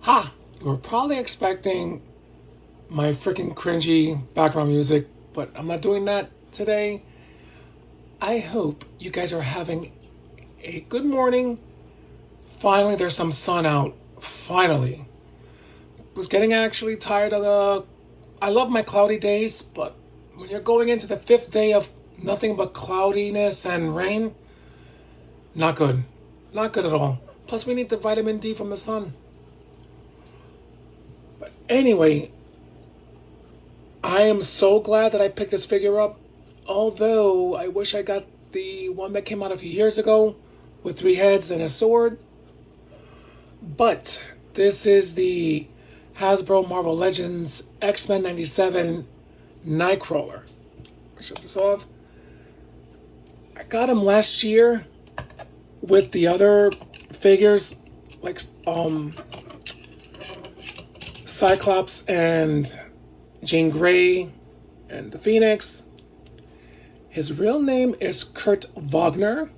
Ha! You were probably expecting my freaking cringy background music, but I'm not doing that today. I hope you guys are having a good morning. Finally, there's some sun out. Finally. Was getting actually tired of I love my cloudy days, but when you're going into the 5th day of nothing but cloudiness and rain, not good. Not good at all. Plus, we need the vitamin D from the sun. But anyway, I am so glad that I picked this figure up. Although, I wish I got the one that came out a few years ago with 3 heads and a sword. But this is the Hasbro Marvel Legends X-Men97 Nightcrawler. I'll show this off. I got him last year with the other figures like Cyclops and Jean Grey and the Phoenix. His real name is Kurt Wagner.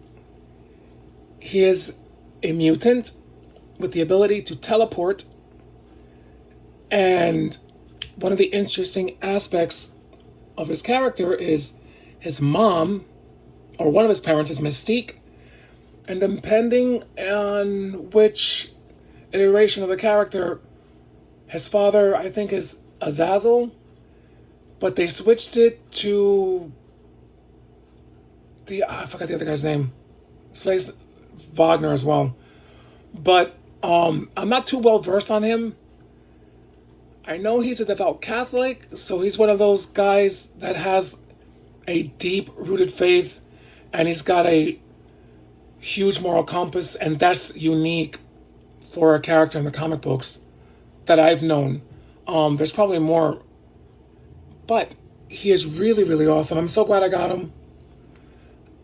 He is a mutant with the ability to teleport. And one of the interesting aspects of his character is his mom, or one of his parents, is Mystique. And depending on which iteration of the character, his father, I think, is Azazel. But they switched it to I forgot the other guy's name. Slays Wagner as well. But I'm not too well versed on him. I know he's a devout Catholic, so he's one of those guys that has a deep-rooted faith, and he's got a huge moral compass, and that's unique for a character in the comic books that I've known. There's probably more, but he is really, really awesome. I'm so glad I got him.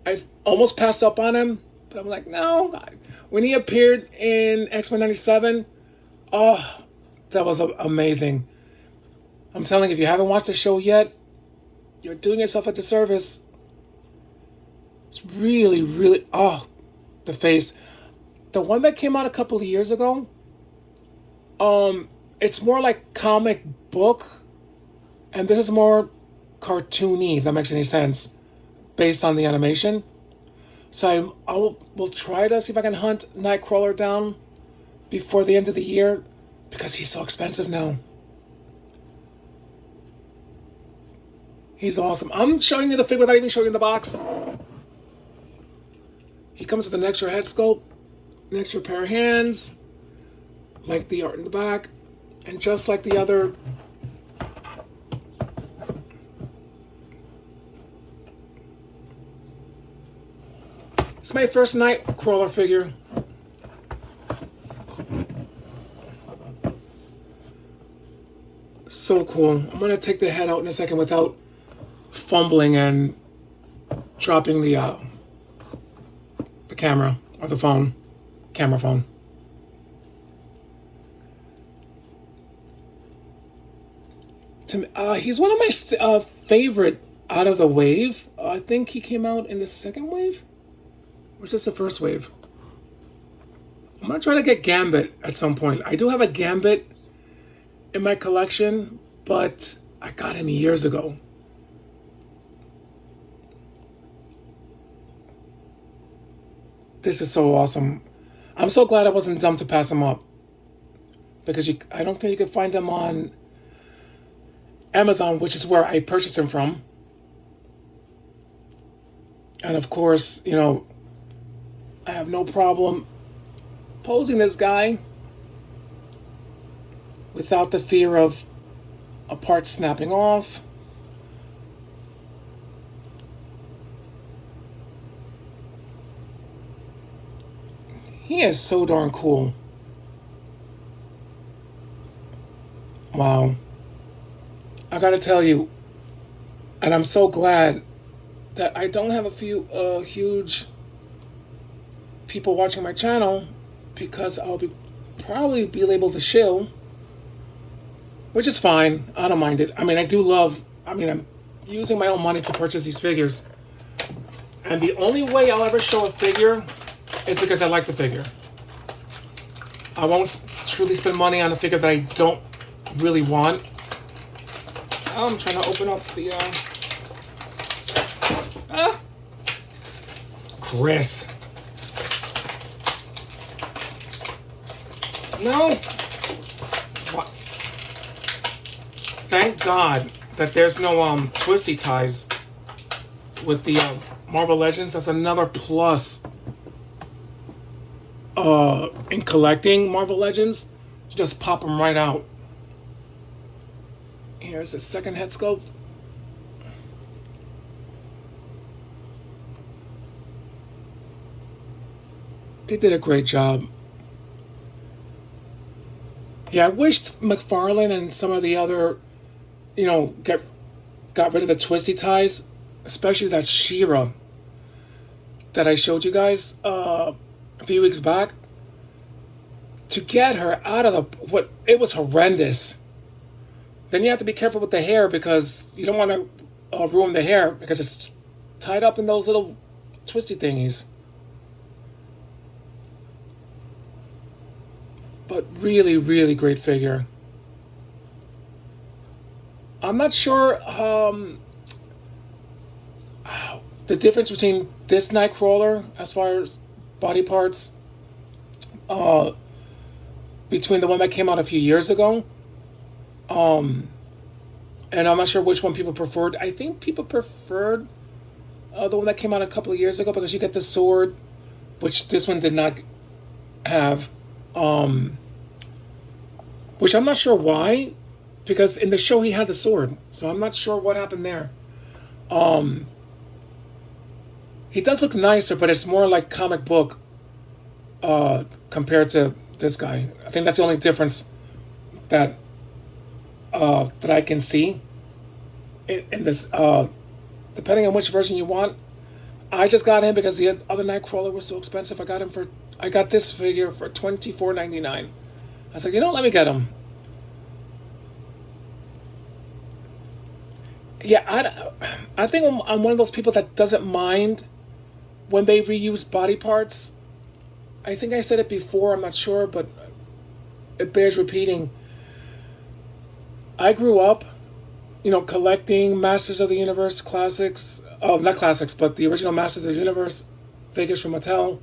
I almost passed up on him, but I'm like, no. When he appeared in X-Men97, oh, that was amazing. I'm telling you, if you haven't watched the show yet, you're doing yourself a disservice. It's really, really, the face. The one that came out a couple of years ago, it's more like comic book, and this is more cartoony, if that makes any sense, based on the animation. So I will try to see if I can hunt Nightcrawler down before the end of the year, because he's so expensive now. He's awesome. I'm showing you the figure without even showing you the box. He comes with an extra head sculpt, an extra pair of hands, like the art in the back, and just like the other. It's my first Nightcrawler figure. So cool. I'm going to take the head out in a second without fumbling and dropping the camera or the phone. Camera phone. He's one of my favorite out of the wave. I think he came out in the second wave. Or is this the first wave? I'm going to try to get Gambit at some point. I do have a Gambit in my collection, but I got him years ago. This is so awesome. I'm so glad I wasn't dumb to pass him up, because I don't think you could find him on Amazon, which is where I purchased him from. And of course, I have no problem posing this guy without the fear of a part snapping off. He is so darn cool. Wow. I gotta tell you, and I'm so glad that I don't have a few huge people watching my channel, because I'll probably be labeled a shill, which is fine. I don't mind it. I mean, I'm using my own money to purchase these figures. And the only way I'll ever show a figure is because I like the figure. I won't truly spend money on a figure that I don't really want. I'm trying to open up the Chris. No. What? Thank God that there's no twisty ties with the Marvel Legends. That's another plus in collecting Marvel Legends. You just pop them right out. Here's the second head sculpt. They did a great job. Yeah, I wished McFarlane and some of the other, got rid of the twisty ties, especially that She-Ra that I showed you guys a few weeks back. To get her out of it was horrendous. Then you have to be careful with the hair because you don't want to ruin the hair because it's tied up in those little twisty thingies. But really, really great figure. I'm not sure the difference between this Nightcrawler as far as body parts between the one that came out a few years ago. And I'm not sure which one people preferred. I think people preferred the one that came out a couple of years ago because you get the sword, which this one did not have. Which I'm not sure why, because in the show he had the sword, so I'm not sure what happened there. He does look nicer, but it's more like comic book compared to this guy. I think that's the only difference that I can see in this. Depending on which version you want, I just got him because the other Nightcrawler was so expensive. I got this figure for $24.99. I was like, let me get him. Yeah, I think I'm one of those people that doesn't mind when they reuse body parts. I think I said it before, I'm not sure, but it bears repeating. I grew up, collecting Masters of the Universe classics. Oh, not classics, but the original Masters of the Universe figures from Mattel.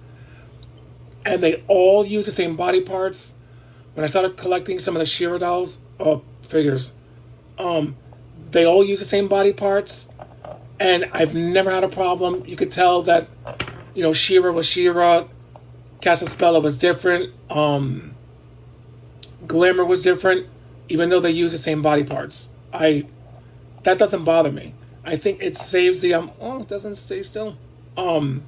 And they all use the same body parts. When I started collecting some of the She-Ra dolls, figures, they all use the same body parts, and I've never had a problem. You could tell that, She-Ra was She-Ra, Casaspella was different, Glimmer was different, even though they use the same body parts. That doesn't bother me. I think it saves the it doesn't stay still. When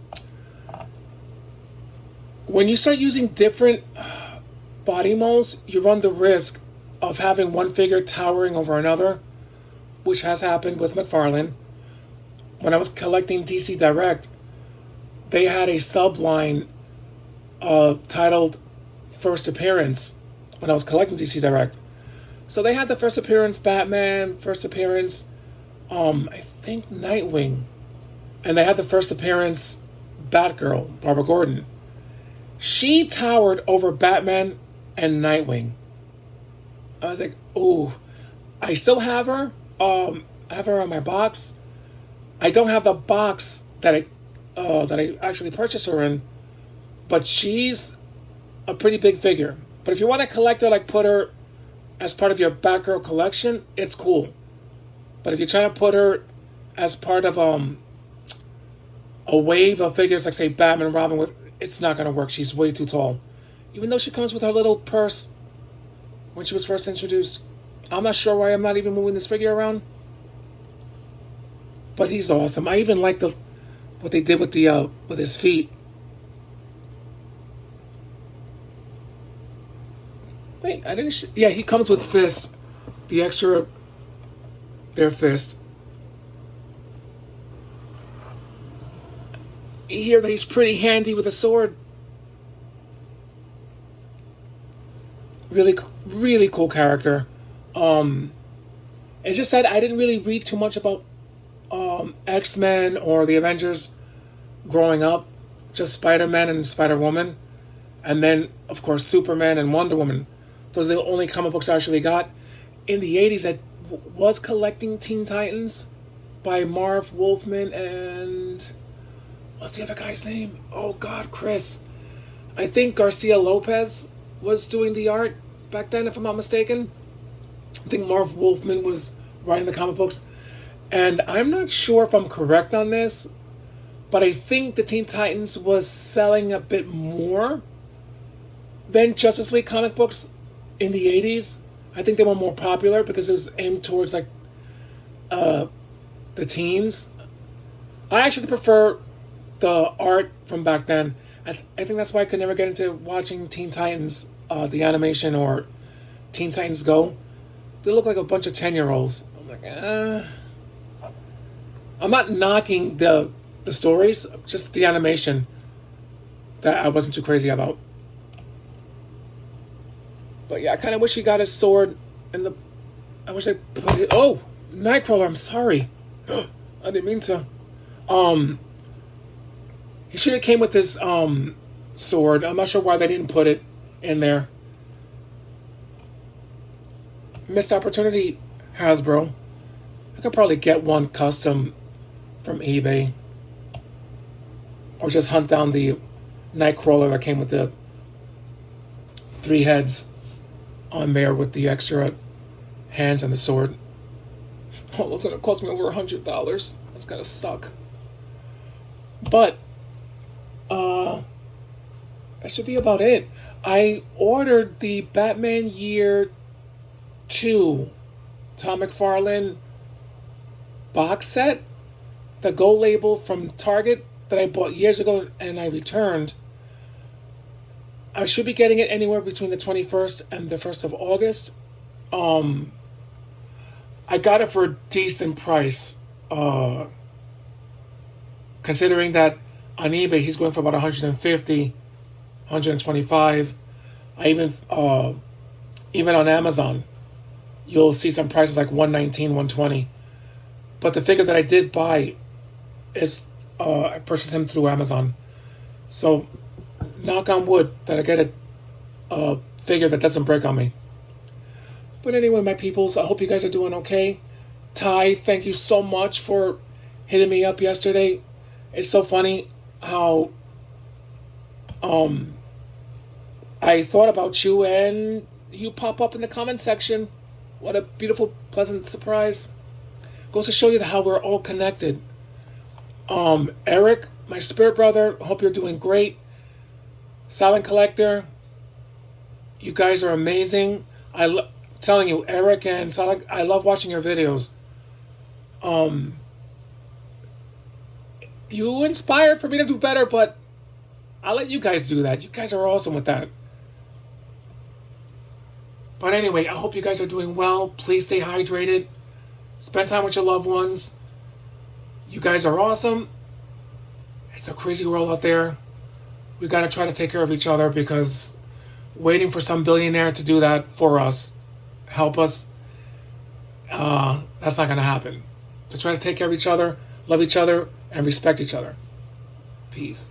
you start using different body molds, you run the risk of having one figure towering over another, which has happened with McFarlane. When I was collecting DC Direct, they had a subline titled First Appearance when I was collecting DC Direct. So they had the first appearance Batman, first appearance I think Nightwing, and they had the first appearance Batgirl, Barbara Gordon. She towered over Batman and Nightwing. I was like, ooh. I still have her. I have her on my box. I don't have the box that I actually purchased her in, but she's a pretty big figure. But if you want to collect her, put her as part of your Batgirl collection, it's cool. But if you're trying to put her as part of a wave of figures like, say, Batman and Robin, it's not going to work. She's way too tall. Even though she comes with her little purse when she was first introduced. I'm not sure why I'm not even moving this figure around. But he's awesome. I even like what they did with his feet. Wait, I didn't. Yeah, he comes with fist. The extra, their fist. You hear that he's pretty handy with a sword. Really, really cool character. It's just that I didn't really read too much about X-Men or the Avengers growing up. Just Spider-Man and Spider-Woman. And then, of course, Superman and Wonder Woman. Those are the only comic books I actually got. In the 80s, I was collecting Teen Titans by Marv Wolfman and... what's the other guy's name? Oh, God, Chris. I think Garcia Lopez was doing the art back then, if I'm not mistaken. I think Marv Wolfman was writing the comic books. And I'm not sure if I'm correct on this, but I think the Teen Titans was selling a bit more than Justice League comic books in the 80s. I think they were more popular because it was aimed towards like the teens. I actually prefer the art from back then. I think that's why I could never get into watching Teen Titans, the animation, or Teen Titans Go. They look like a bunch of 10-year-olds. I'm like, I'm not knocking the stories, just the animation that I wasn't too crazy about. But yeah, I kind of wish he got his sword in the... I wish I put it... Oh! Nightcrawler, I'm sorry. I didn't mean to. He should have came with his sword. I'm not sure why they didn't put it in there. Missed opportunity, Hasbro. I could probably get one custom from eBay. Or just hunt down the Nightcrawler that came with the 3 heads on there with the extra hands and the sword. Oh, that's gonna cost me over $100. That's gonna suck. But that should be about it. I ordered the Batman Year 2 Tom McFarlane box set, the gold label from Target that I bought years ago and I returned. I should be getting it anywhere between the 21st and the 1st of August. I got it for a decent price, considering that on eBay he's going for about 150, 125. I even on Amazon, you'll see some prices like 119, 120. But the figure that I did buy is I purchased him through Amazon. So knock on wood that I get a figure that doesn't break on me. But anyway, my peoples, I hope you guys are doing okay. Ty, thank you so much for hitting me up yesterday. It's so funny how I thought about you and you pop up in the comment section. What a beautiful, pleasant surprise. Goes to show you how we're all connected. Eric, my spirit brother, hope you're doing great. Silent Collector, you guys are amazing. Telling you, Eric and Silent, I love watching your videos. You inspired for me to do better, but I'll let you guys do that. You guys are awesome with that. But anyway, I hope you guys are doing well. Please stay hydrated. Spend time with your loved ones. You guys are awesome. It's a crazy world out there. We got to try to take care of each other because waiting for some billionaire to do that for us, help us, that's not going to happen. So try to take care of each other, love each other, and respect each other. Peace.